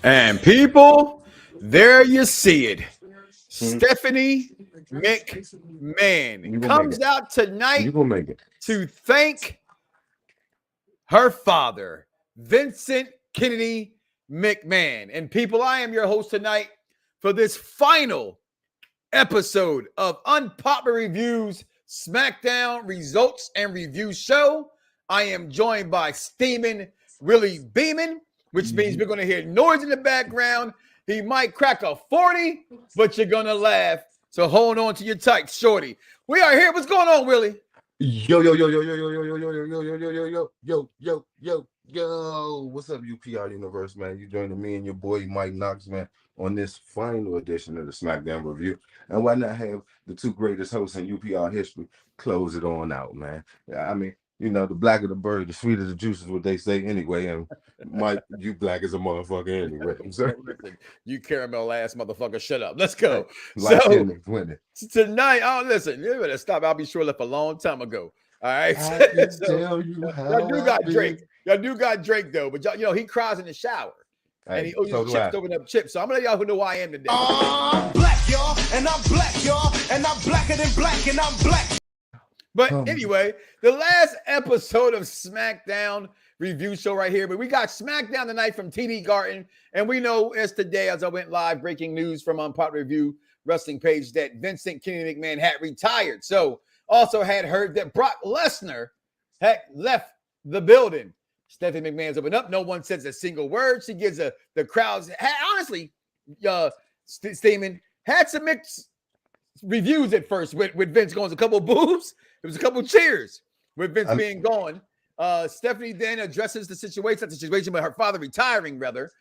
And people, there you see it. Stephanie McMahon You gonna make comes it. out tonight You gonna make it. to thank her father, Vincent Kennedy McMahon. And people, I am your host tonight for this final episode of Unpopular Reviews Smackdown Results and Review Show. I am joined by Steeman Willie Beeman, which means we're going to hear noise in the background. He might crack a 40, but you're going to laugh. So hold on to your tights, shorty. We are here. What's going on, Willie? Yo, yo, yo, yo, yo, yo, yo, yo, yo, yo, yo, yo, yo, yo, yo, yo, yo, yo. What's up, UPR Universe, man? You joining me and your boy Mike Knox, man, on this final edition of the Smackdown Review. And why not have the two greatest hosts in UPR history close it on out, man? I mean, the blacker the bird, the sweeter the juice is what they say anyway. And Mike, you black as a motherfucker anyway. So, Listen, you caramel ass motherfucker, shut up. Let's go. like So winning. tonight, oh listen, you better stop. I'll be sure left a long time ago. All right. I can So, tell you y'all how do I got feel. Drake. Y'all do got Drake though, but y'all, he cries in the shower. And he so uses do I. chips, open up chips. So I'm gonna let y'all who know who I am today. I'm black, y'all, and I'm black, y'all, and I'm blacker than black, and I'm black. But anyway, the last episode of SmackDown review show right here. But we got SmackDown tonight from TD Garden. And we know as today, as I went live, breaking news from Unpopular Review Wrestling page that Vincent Kennedy McMahon had retired. So also had heard that Brock Lesnar had left the building. Stephanie McMahon's opened up. No one says a single word. She gives the crowds. Honestly, Steeman had some mixed reviews at first with Vince going. A couple of boos. There was a couple of cheers with Vince being gone. Stephanie then addresses the situation with her father retiring, rather.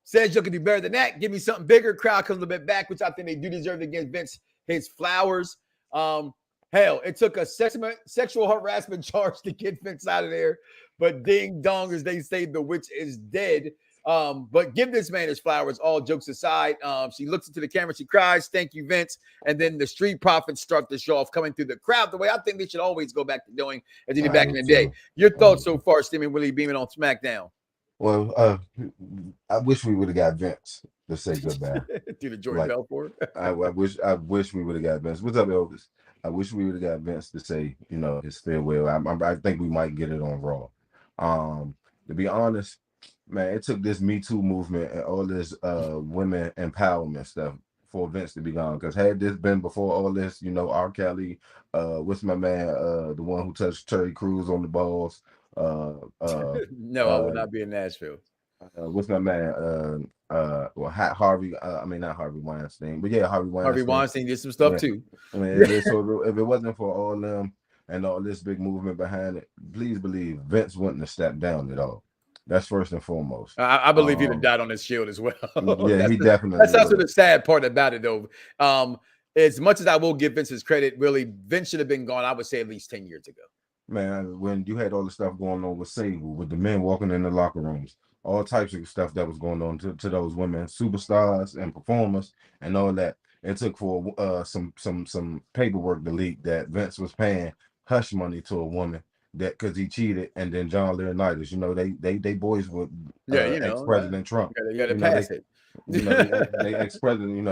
Says you can do better than that. Give me something bigger. Crowd comes a little bit back, which I think they do deserve to give Vince his flowers. Hell, it took a sexual harassment charge to get Vince out of there. But ding dong, as they say, the witch is dead. But give this man his flowers, all jokes aside. She looks into the camera, she cries, thank you, Vince. And then the Street Profits start the show off coming through the crowd the way I think they should always go back to doing as they did back in the day. Your thoughts so far, Steeman Willie Beeman on SmackDown? Well, I wish we would have got Vince to say goodbye. Do the Jordan Bell for it. I wish we would have got Vince. What's up, Elvis? I wish we would have got Vince to say, his farewell. I think we might get it on Raw. To be honest, man, it took this Me Too movement and all this women empowerment stuff for Vince to be gone. Because had this been before all this, R. Kelly, what's my man, the one who touched Terry Crews on the balls. No, I would not be in Nashville. What's my man? Harvey. I mean, not Harvey Weinstein, but yeah, Harvey Weinstein. Harvey Weinstein did some stuff too. I mean, so if it wasn't for all them and all this big movement behind it, please believe Vince wouldn't have stepped down at all. That's first and foremost. I believe he'd have died on his shield as well. Yeah, he definitely. That's also the sad part about it, though. As much as I will give Vince his credit, really, Vince should have been gone, I would say, at least 10 years ago. Man, when you had all the stuff going on with Sable, with the men walking in the locker rooms, all types of stuff that was going on to those women, superstars and performers and all that. It took for some paperwork to leak that Vince was paying hush money to a woman that because he cheated, and then John Laurinaitis, they boys with ex-President Trump. You got to pass it. They ex-president,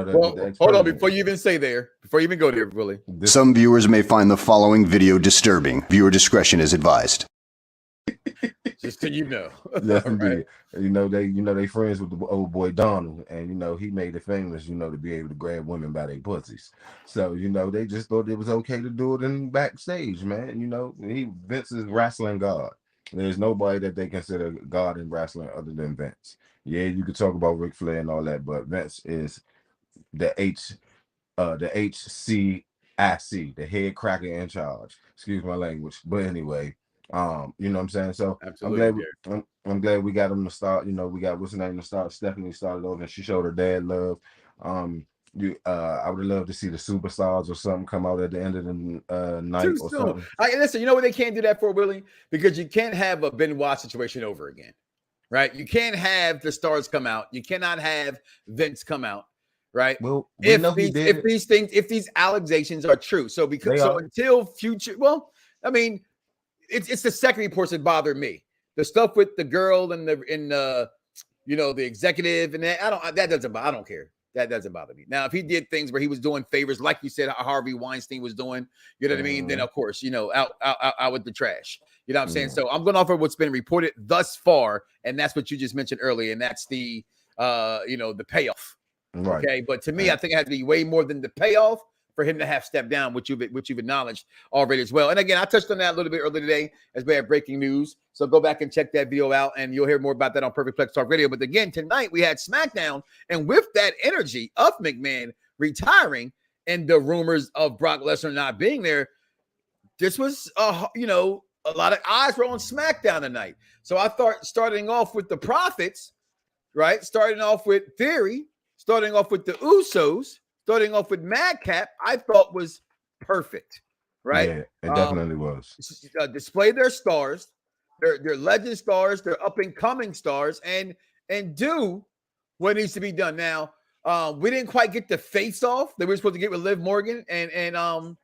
hold on, before you even go there, Willie. Some viewers may find the following video disturbing. Viewer discretion is advised. Just so you know. Yes, indeed. Right. They friends with the old boy Donald, and he made it famous, to be able to grab women by their pussies. So, they just thought it was okay to do it in backstage, man. Vince is wrestling God. There's nobody that they consider God in wrestling other than Vince. Yeah, you could talk about Ric Flair and all that, but Vince is the HCIC, the head cracker in charge. Excuse my language. But anyway, you know what I'm saying? So absolutely, I'm glad we got him to start. We got what's her name to start. Stephanie started over and she showed her dad love. I would have loved to see the superstars or something come out at the end of the night or something. Listen, you know what they can't do that for, Willie? Because you can't have a Benoit situation over again. Right? You can't have the stars come out. You cannot have Vince come out. Right? Well, if these allegations are true. So until future, well, I mean, it's the second reports that bother me. The stuff with the girl and the executive and that. I don't care. That doesn't bother me. Now, if he did things where he was doing favors, like you said, Harvey Weinstein was doing, you know what I mean? Then of course, out with the trash. You know what I'm saying? So I'm going off of what's been reported thus far, and that's what you just mentioned earlier, and that's the the payoff. Right. Okay, but to me, I think it has to be way more than the payoff for him to have stepped down, which you've acknowledged already as well. And again, I touched on that a little bit earlier today as we had breaking news. So go back and check that video out, and you'll hear more about that on Perfect Plex Talk Radio. But again, tonight we had SmackDown, and with that energy of McMahon retiring and the rumors of Brock Lesnar not being there, this was a lot of eyes were on SmackDown tonight. So I thought starting off with the Prophets, right? Starting off with Theory, starting off with the Usos, starting off with Madcap, I thought was perfect, right? Yeah, it definitely was. Display their stars, their legend stars, their up and coming stars, and do what needs to be done. Now, we didn't quite get the face off that we were supposed to get with Liv Morgan and Ronda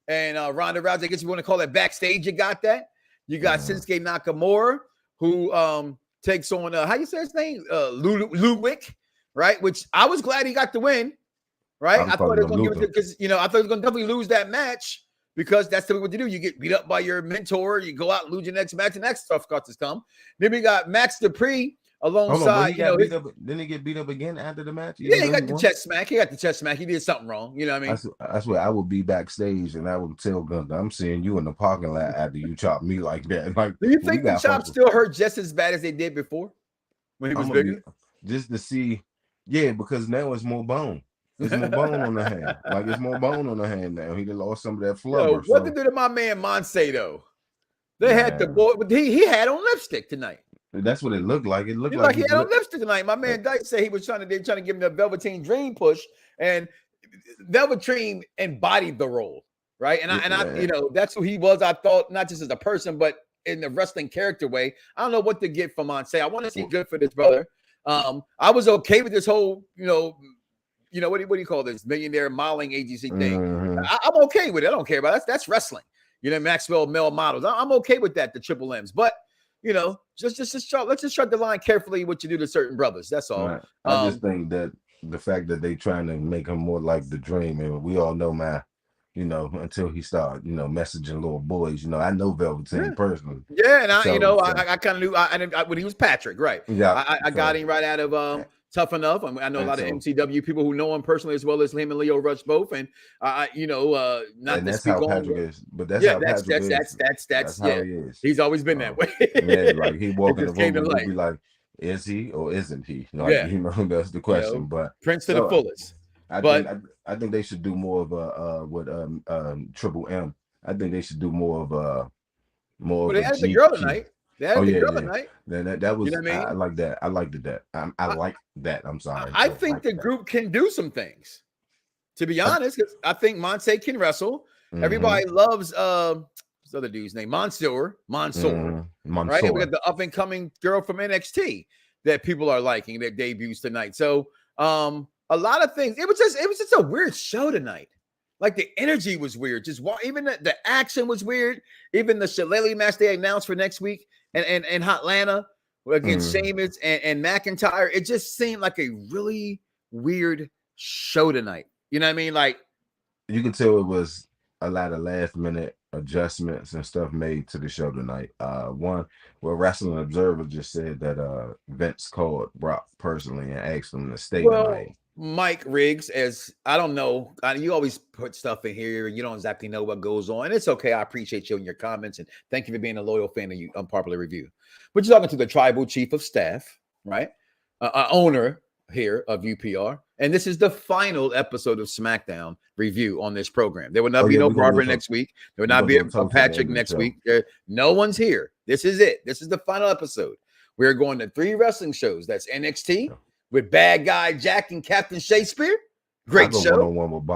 Rousey. I guess you want to call that backstage. You got that. You got Shinsuke Nakamura, who takes on how you say his name, Ludwig, right? Which I was glad he got the win. Right, I thought it was going to give it because I thought he was going to definitely lose that match because that's typically what you do. You get beat up by your mentor, you go out and lose your next match, and that stuff starts to come. Then we got Max Dupree alongside. Didn't he get beat up again after the match? Yeah, he got the chest smack. He did something wrong. You know what I mean? I swear, I would be backstage and I would tell Gunther, I'm seeing you in the parking lot after you chop me like that. Like, do you think the chops still hurt just as bad as they did before when he was bigger? Just to see, yeah, because now it's more bone. There's more bone on the hand. Like, it's more bone on the hand now. He done lost some of that flubber. What did they do to my man Monse, though? They had the boy, but he had on lipstick tonight. That's what it looked like. It looked like he had on lipstick tonight. My man Dyke said they were trying to give him the Velveteen Dream push, and Velveteen embodied the role, right? And I that's who he was. I thought not just as a person, but in the wrestling character way. I don't know what to get from Monse. I want to see good for this brother. I was okay with this whole, what do you call this millionaire modeling agency thing? I'm okay with it. I don't care about it. That's wrestling. Maxwell Male Models. I'm okay with that. The Triple M's, but let's just tread the line carefully. What you do to certain brothers. That's all. Right. I just think that the fact that they trying to make him more like the Dream, and we all know, man. Until he started, messaging little boys. I know Velveteen personally. Yeah, and I kind of knew when he was Patrick, right? Yeah, I got him right out of Tough Enough. I know a lot of MCW people who know him personally as well as him and Leo Rush both, and not and to that's speak how on. Patrick is, but that's how Patrick is. That's how he is. He's always been that way. Yeah, like he walk in the room and be like, "Is he or isn't he?" That's the question. But Prince to the fullest. I think they should do more of a Triple M. I think they should do more of a They had the girl tonight. They had the girl tonight. That was. I like that. I liked that. I like that. I'm sorry. I think the group can do some things. To be honest, because I think Monse can wrestle. Everybody loves what's the other dude's name? Mansoor. Right? And we got the up and coming girl from NXT that people are liking their debuts tonight. So a lot of things. It was just a weird show tonight. Like the energy was weird. Just even the action was weird. Even the Shillelagh match they announced for next week and Hotlanta against Sheamus and McIntyre. It just seemed like a really weird show tonight. You know what I mean? Like you can tell it was a lot of last minute adjustments and stuff made to the show tonight. One where Wrestling Observer just said that Vince called Brock personally and asked him to stay tonight. Mike Riggs, as I don't know, you always put stuff in here and you don't exactly know what goes on. It's okay. I appreciate you and your comments and thank you for being a loyal fan of Unpopular Review. But you're talking to the tribal chief of staff, right? Owner here of UPR. And this is the final episode of SmackDown review on this program. There will not be no Barbara next week. There will not be a Patrick next week. No one's here. This is it. This is the final episode. We're going to 3 wrestling shows. That's NXT. With Bad Guy Jack and Captain Shakespeare. Great show.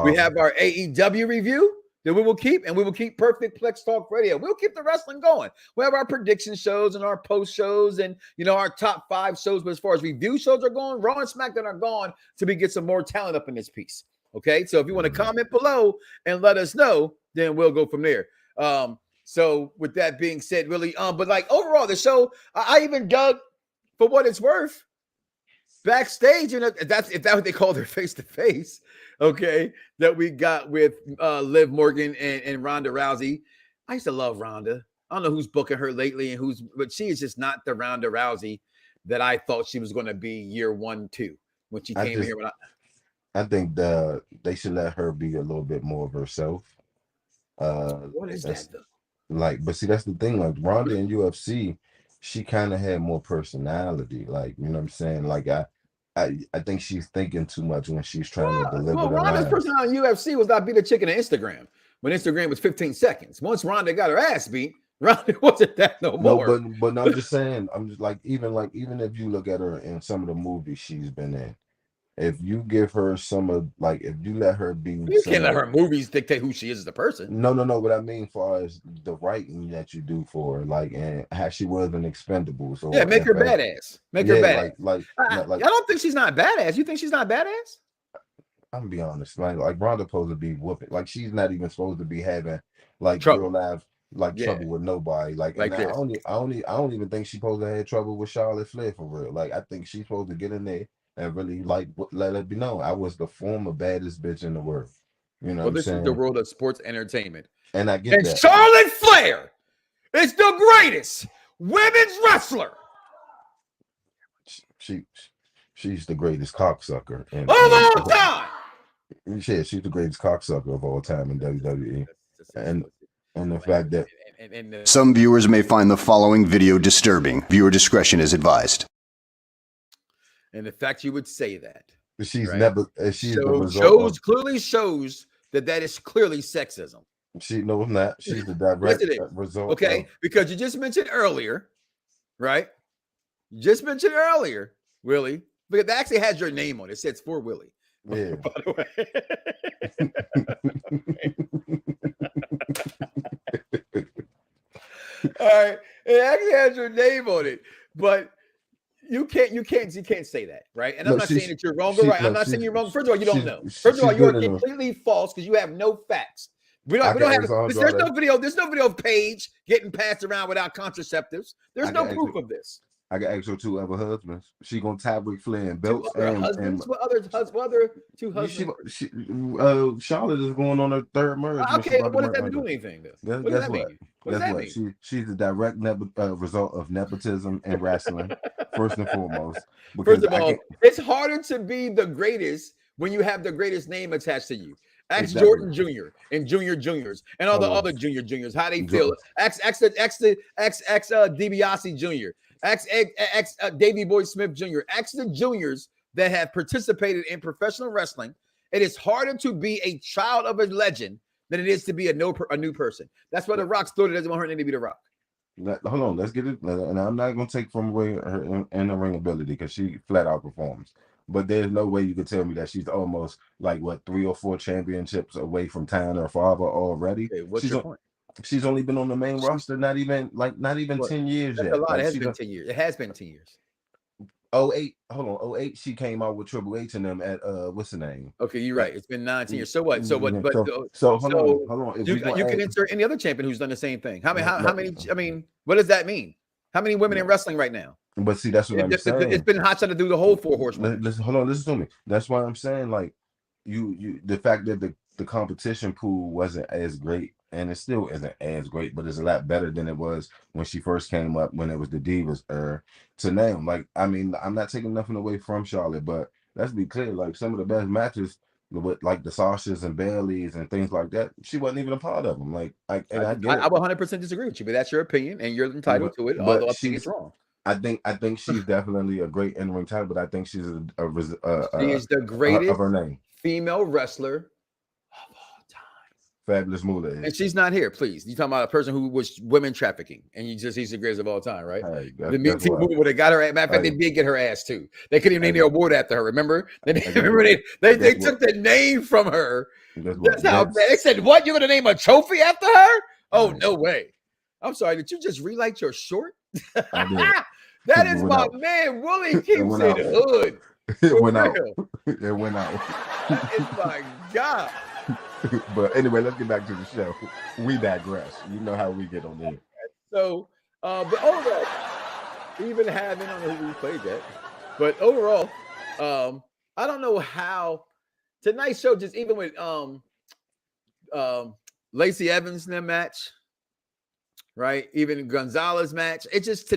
We have our AEW review that we will keep, and we will keep Perfect Plex Talk Radio. We'll keep the wrestling going. We have our prediction shows and our post shows and, our top 5 shows. But as far as review shows are going, Raw and SmackDown are gone till we get some more talent up in this piece. Okay? So if you want to comment below and let us know, then we'll go from there. So with that being said, really, but like overall, the show, I even dug, for what it's worth, backstage, and if that's what they call their face to face, okay, that we got with Liv Morgan and Ronda Rousey. I used to love Ronda. I don't know who's booking her lately and but she is just not the Ronda Rousey that I thought she was going to be year 1, 2 when she came here. I think they should let her be a little bit more of herself. What is that though? Like, but see, that's the thing. Like Ronda in UFC, she kind of had more personality. Like, you know what I'm saying? Like, I think she's thinking too much when she's trying to deliver. Well, Ronda's personality in UFC was not beat a chicken on Instagram when Instagram was 15 seconds. Once Ronda got her ass beat, Ronda wasn't that no more. No, but I'm just saying, I'm just even if you look at her in some of the movies she's been in, if you give her some of if you let her be, you can't let her movies dictate who she is as a person. No. What I mean, far as the writing that you do for her, and how she was in Expendables. Or make her badass. Make her badass. I don't think she's not badass. You think she's not badass? I'm gonna be honest. Like Ronda supposed to be whooping. Like she's not even supposed to be having trouble. real life trouble with nobody. I don't even think she's supposed to have trouble with Charlotte Flair for real. Like I think she's supposed to get in there and really let it be known I was the former baddest bitch in the world. You know, this is the world of sports entertainment, and I get that. Charlotte Flair is the greatest women's wrestler. She's the greatest cocksucker of all time. Yeah, she's the greatest cocksucker of all time in WWE, and the fact that some viewers may find the following video disturbing. Viewer discretion is advised. And the fact you would say that she's right? never clearly shows that is clearly sexism. No, it's not. She's the direct result. Okay, because you just mentioned earlier, right? You just mentioned earlier, Willie, because it actually has your name on it. It says for Willie. Yeah. By the way. All right, it actually has your name on it, but you can't say that, right? And I'm not saying that you're wrong or right. I'm not saying you're wrong. First of all, you don't know. First of all, you're completely false because you have no facts. We don't have. There's no video. There's no video of Paige getting passed around without contraceptives. There's no proof of this. I got actual 2 other husbands. She gonna tie Ric Flair and belts. What other 2 husbands? Charlotte is going on her 3rd marriage. Okay, what does that do anything? What does that mean? What does that mean? She's the direct result of nepotism and wrestling, first and foremost. First of all, it's harder to be the greatest when you have the greatest name attached to you. Ask Jordan Jr. and Junior Juniors and all the other Junior Juniors how they feel. Ask DiBiase Jr. Ask Davey Boy Smith Jr. Ask the juniors that have participated in professional wrestling. It is harder to be a child of a legend than it is to be a new person. That's why The Rock's daughter doesn't want her name to be The Rock. Hold on, let's get it. And I'm not going to take from away her in the ring ability because she flat out performs. But there's no way you could tell me that she's almost 3 or 4 championships away from tying her father already. Okay, what's your point? She's only been on the main roster not even 10 years yet. A lot. It has been 10 years. It has been 10 years. 08, hold on, 08, she came out with Triple H and them at what's the name? Okay, you're right. It's been 19 years. So what? Hold on. You can insert any other champion who's done the same thing. How many? I mean, what does that mean? How many women in wrestling right now? But see, that's what I'm saying. It's been hot to do the whole 4 horsemen. Listen to me. That's why I'm saying you the fact that the competition pool wasn't as great, and it still isn't as great, but it's a lot better than it was when she first came up when it was the Divas to now. I mean, I'm not taking nothing away from Charlotte, but let's be clear, some of the best matches with the Sashas and Baileys and things like that, she wasn't even a part of them. I get it. I would 100% disagree with you, but that's your opinion and you're entitled to it, although I think it's wrong. I think she's definitely a great in-ring talent, but I think she's she is the greatest of her name female wrestler of all time. Fabulous Moolah. And she's not here, please. You talking about a person who was women trafficking, and he's the greatest of all time, right? Hey, the Me Too movement would have got her ass. Matter of fact, they did get her ass too. They couldn't even name the award after her. Remember? They took the name from her. That's how they said, "What? You're gonna name a trophy after her?" Oh, no way. I'm sorry. Did you just relight your short? That is my man. Willie keeps in the hood. It went out. It went out. That is my God. But anyway, let's get back to the show. We digress. You know how we get on there. So, but overall, even having, I don't know who we played that, but overall, I don't know how tonight's show just even with Lacey Evans in their match, right? Even Gonzalez match. It just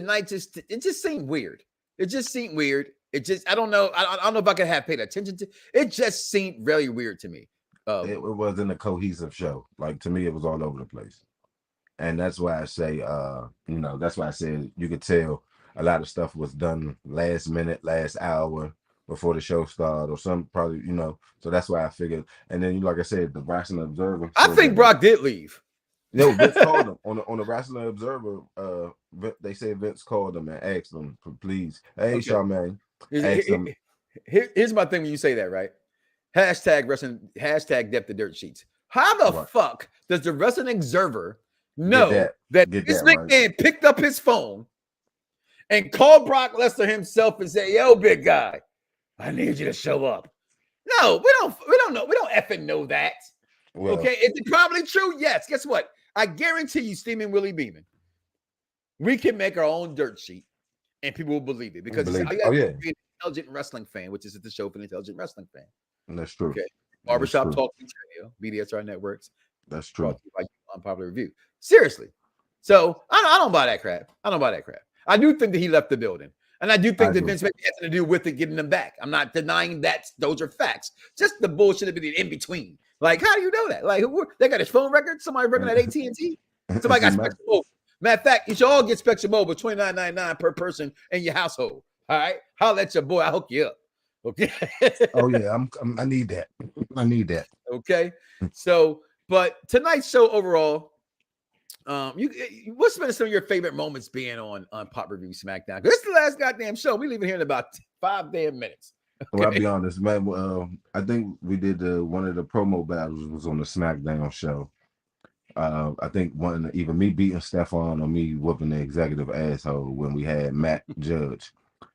seemed weird. It just seemed weird. It just I don't know. I don't know if I could have paid attention to it. Just seemed really weird to me. It wasn't a cohesive show. Like to me, it was all over the place. And that's why I say, that's why I said you could tell a lot of stuff was done last minute, last hour before the show started, or some probably, So that's why I figured. And then, like I said, the Wrestling Observer. I think Brock did leave. No, Vince called him on the Wrestling Observer. They said Vince called him and asked him, please, hey, okay. Charmaine. Here's my thing when you say that, right? Hashtag wrestling, hashtag depth of dirt sheets. How the fuck does the Wrestling Observer know that this McMahon picked up his phone and called Brock Lesnar himself and said, yo, big guy, I need you to show up? No, we don't know. We don't effing know that. Well, okay, is it probably true? Yes. Guess what? I guarantee you, Steaming Willie Beeman, we can make our own dirt sheet and people will believe it because be an intelligent wrestling fan, which is the show for an intelligent wrestling fan. And that's true. Okay. Barbershop Talk BDSR Networks. That's true. Unpopular Review. Seriously. So I don't buy that crap. I do think that he left the building. And I do think that Vince McMahon has to do with it getting them back. I'm not denying that those are facts. Just the bullshit of it in between. Like, how do you know that? Like, they got his phone record? Somebody working at AT&T? Somebody got Spectrum Mobile. Matter of fact, you should all get Spectrum Mobile, $29.99 per person in your household. All right? I'll let your boy, I'll hook you up. Okay. Oh, yeah. I need that. I need that. Okay. So, but tonight's show overall, what's been some of your favorite moments being on Pop Review SmackDown? This is the last goddamn show. We leaving here in about 5 damn minutes. Okay. Well, I'll be honest, man. I think we did one of the promo battles was on the SmackDown show. I think even me beating Stefan or me whooping the executive asshole when we had Matt Judge.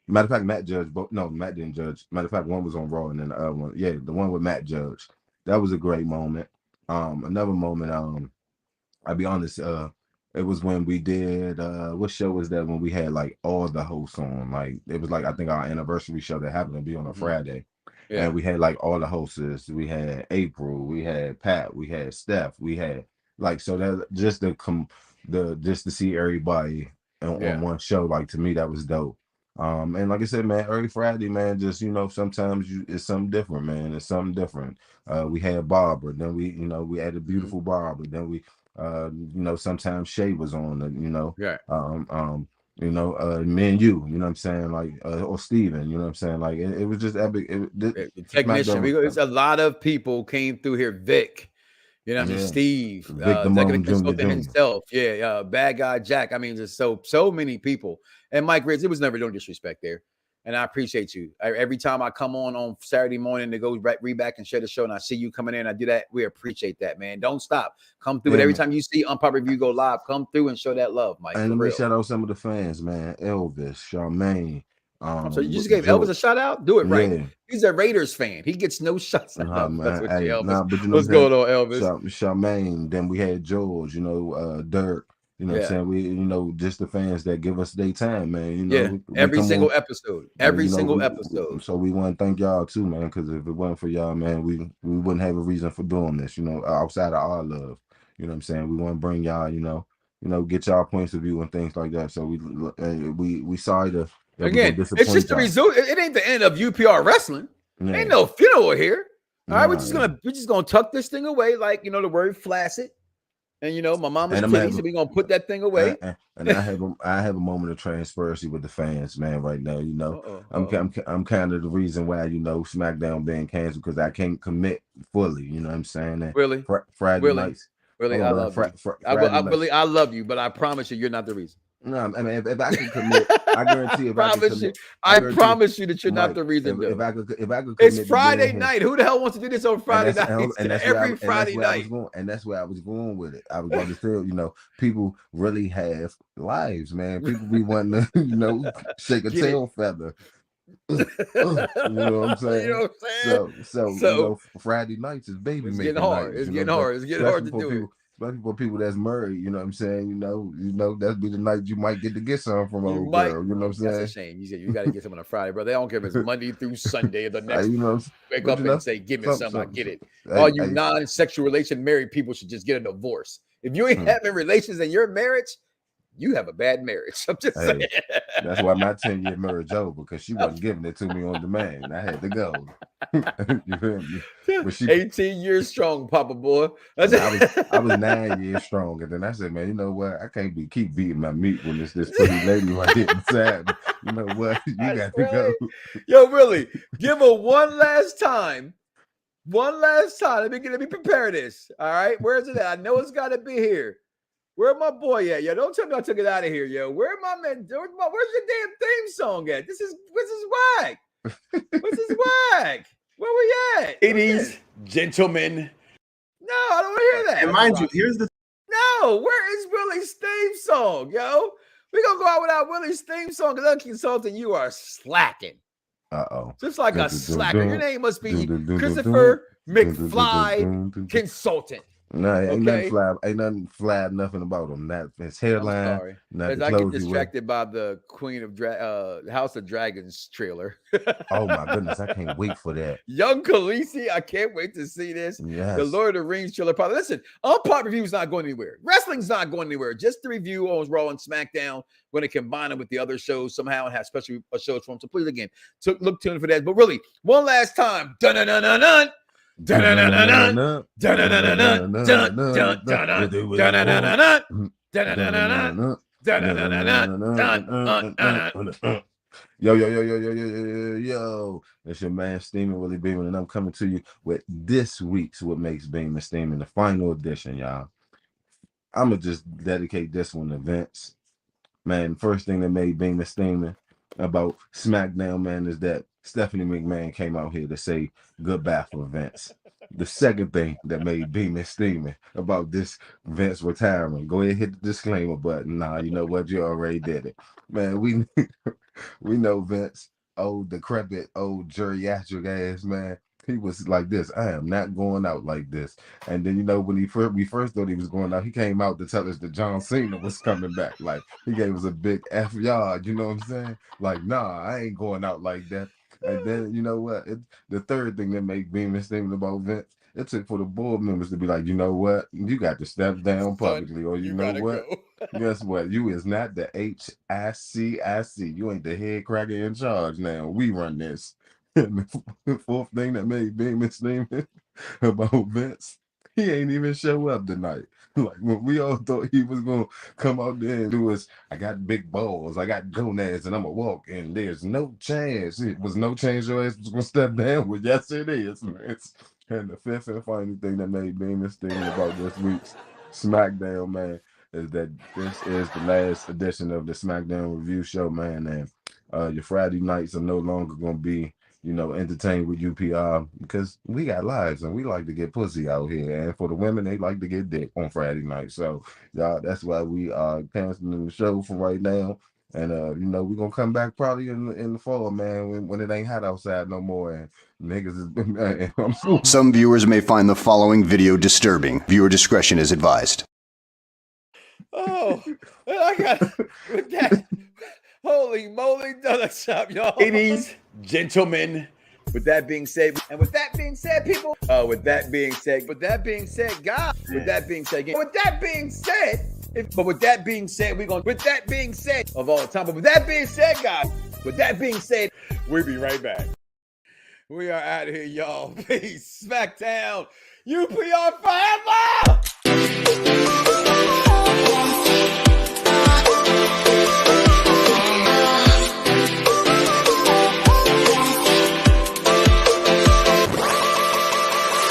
Matter of fact, Matt didn't judge. Matter of fact, one was on Raw and then the other one, the one with Matt Judge. That was a great moment. Another moment, I'll be honest, it was when we did what show was that when we had like all the hosts on? Like it was like I think our anniversary show that happened to be on a Friday. Yeah. And we had like all the hosts. We had April, we had Pat, we had Steph, we had like so that just to see everybody on one show, like to me that was dope. And like I said, man, early Friday, man, just sometimes it's something different, man. It's something different. We had Barbara, then we had a beautiful Barbara, then we sometimes Shay was on, me and you know what I'm saying, like or Steven, you know what I'm saying, like it was just epic. Technician, it's a lot of people came through here. Vic, you know what I mean, Steve, executive consultant himself, bad guy Jack. I mean, just so many people. And Mike Ridge, it was never no disrespect there. And I appreciate you. Every time I come on Saturday morning to go read back and share the show, and I see you coming in, I do that. We appreciate that, man. Don't stop. Come through. And every time you see Unpop Review go live, come through and show that love, Mike. And let me shout out some of the fans, man. Elvis, Charmaine. So you just gave Elvis a shout out? Do it right. Yeah. He's a Raiders fan. He gets no shots out. That's what Elvis. What's going on, Elvis? Charmaine. Then we had George, Dirk. You know what I'm saying? We, just the fans that give us their time, man. Every single episode. Every single episode. So we want to thank y'all too, man, because if it wasn't for y'all, man, we wouldn't have a reason for doing this, outside of our love. You know what I'm saying? We want to bring y'all, get y'all points of view and things like that. So we sorry to again, it's just the result. It ain't the end of UPR wrestling. Yeah. Ain't no funeral here. All right, we're just gonna tuck this thing away, like the word flaccid. And my mama's titties, so we're gonna put that thing away. And I have a moment of transparency with the fans, man. Right now, I'm kind of the reason why SmackDown being canceled because I can't commit fully. You know what I'm saying? And really, Friday nights. Really, I love you. I love you, but I promise you, you're not the reason. No, I mean, if I can commit, I guarantee. I promise you that you're not the reason. If I could commit, it's Friday night. Who the hell wants to do this on Friday night? Every Friday night. And that's where I was going with it. I was going to tell people really have lives, man. People be wanting to, shake a tail feather. You know what I'm saying? So Friday nights is baby making. It's getting hard to do it. especially for people that's married. You know what I'm saying? You know that'd be the night you might get to get some from old girl. You know what I'm saying? That's a shame. You said you got to get some on a Friday, brother. They don't care if it's Monday through Sunday or the next. You know, Wake up and say, "Give me some." I get it. All you non-sexual relation married people should just get a divorce. If you ain't having relations in your marriage, you have a bad marriage. I'm just saying. That's why my 10-year marriage over, because she wasn't giving it to me on demand. I had to go. You feel me? But she 18 years strong, Papa boy. I was 9 years strong, and then I said, man, you know what? I can't keep beating my meat when it's this pretty lady right here inside. You know what? You got to go. Yo, really, give her one last time. One last time. Let me prepare this. All right, where's it at? I know it's got to be here. Where my boy at? Yo, don't tell me I took it out of here, yo. Where my man? Where's your damn theme song at? This is whack. This is whack. Where we at? Ladies, gentlemen. No, I don't want to hear that. And mind you, here's the no. Where is Willie's theme song, yo? We gonna go out without Willie's theme song because I'm consulting. You are slacking. Just like a slacker. Your name must be Christopher McFly Consultant. No, ain't nothing fly, nothing about him. Not his hairline. As I get distracted by the Queen of House of Dragons trailer. Oh my goodness, I can't wait for that. Young Khaleesi, I can't wait to see this. Yes. The Lord of the Rings trailer. Listen, Unpop review is not going anywhere. Wrestling's not going anywhere. Just the review on Raw and SmackDown. We're going to combine them with the other shows somehow and have special shows for them. So please, again, look tuned for that. But really, one last time. Dun-dun-dun-dun-dun. Yo, it's your man Steaming Willie Beeman, and I'm coming to you with this week's What Makes Beeman Steaming, the final edition, y'all. I'm gonna just dedicate this one to Vince. Man, first thing that made Beeman steaming about SmackDown, man, is that Stephanie McMahon came out here to say goodbye for Vince. The second thing that made Beeman steaming about this Vince retirement, go ahead, hit the disclaimer button. Nah, you know what? You already did it. Man, we know Vince, old decrepit, old geriatric ass man. He was like this. I am not going out like this. And then, you know, when we first thought he was going out, he came out to tell us that John Cena was coming back. Like, he gave us a big F yard, you know what I'm saying? Like, nah, I ain't going out like that. And then, you know what? The third thing that made Beeman steaming about Vince, it took for the board members to be like, you know what? You got to step down publicly, or you know what? Guess what? You is not the HICIC. You ain't the head cracker in charge now. We run this. And the fourth thing that made Beeman steaming about Vince, he ain't even show up tonight. Like, when we all thought he was gonna come out there and do his, I got big balls, I got gonads, and I'm gonna walk, and there's no chance. It was no chance your ass was gonna step down. Well, yes, it is, man. And the fifth and final thing that made Beeman steaming about this week's SmackDown, man, is that this is the last edition of the SmackDown review show, man. And your Friday nights are no longer gonna be, you know, entertained with UPR, because we got lives and we like to get pussy out here. And for the women, they like to get dick on Friday night. So, y'all, that's why we are canceling the show for right now. And, you know, we're going to come back probably in the fall, man, when it ain't hot outside no more. And niggas is... Some viewers may find the following video disturbing. Viewer discretion is advised. Oh, I got with that. Holy moly, donut shop, y'all. Ladies, gentlemen, with that being said, and with that being said, people, with that being said, God, with that being said, with that being said, of all time, but with that being said, guys, with that being said, we'll be right back. We are out of here, y'all. Peace. Smackdown. UPR forever.